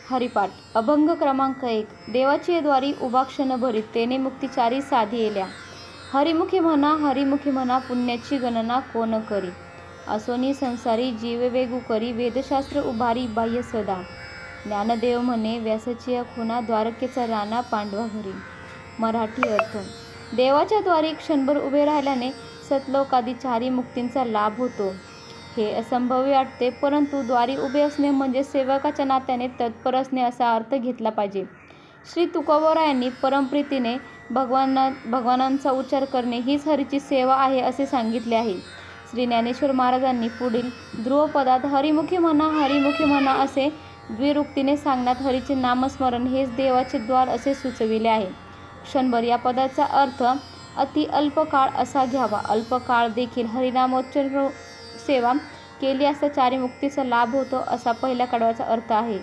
हरिपाठ अभंग क्रमांक 1. देवाची द्वारी उभा क्षण भरीत तेने मुक्तिचारी साधी येल्या. हरिमुखी म्हणा पुण्याची गणना कोण करी. असोनी संसारी जीव वेगू करी वेदशास्त्र उभारी बाह्य सदा. ज्ञानदेव म्हणे व्यासाची खुणा द्वारकेचा राणा पांडवा घरी. मराठी अर्थ देवाच्या द्वारी क्षणभर उभे राहिल्याने सतलोकादी चारी मुक्तींचा लाभ होतो. हे असंभवी वाटते, परंतु द्वारी उभे असणे म्हणजे सेवकाच्या नात्याने तत्पर असणे असा अर्थ घेतला पाहिजे. श्री तुकोबरायांनी परमप्रीतीने भगवानांचा उच्चार करणे हीच हरीची सेवा आहे असे सांगितले आहे. श्री ज्ञानेश्वर महाराजांनी पुढील ध्रुवपदात हरिमुखी म्हणा असे द्विरुक्तीने सांगण्यात हरीचे नामस्मरण हेच देवाचे द्वार असे सुचविले आहे. क्षणभर या पदाचा अर्थ अति अल्प काळ असा घ्यावा. अल्प काळ देखील हरिनामोच्चार सेवा केली असता चारी मुक्तीचा लाभ होतो असा पहिल्या कडव्याचा अर्थ आहे.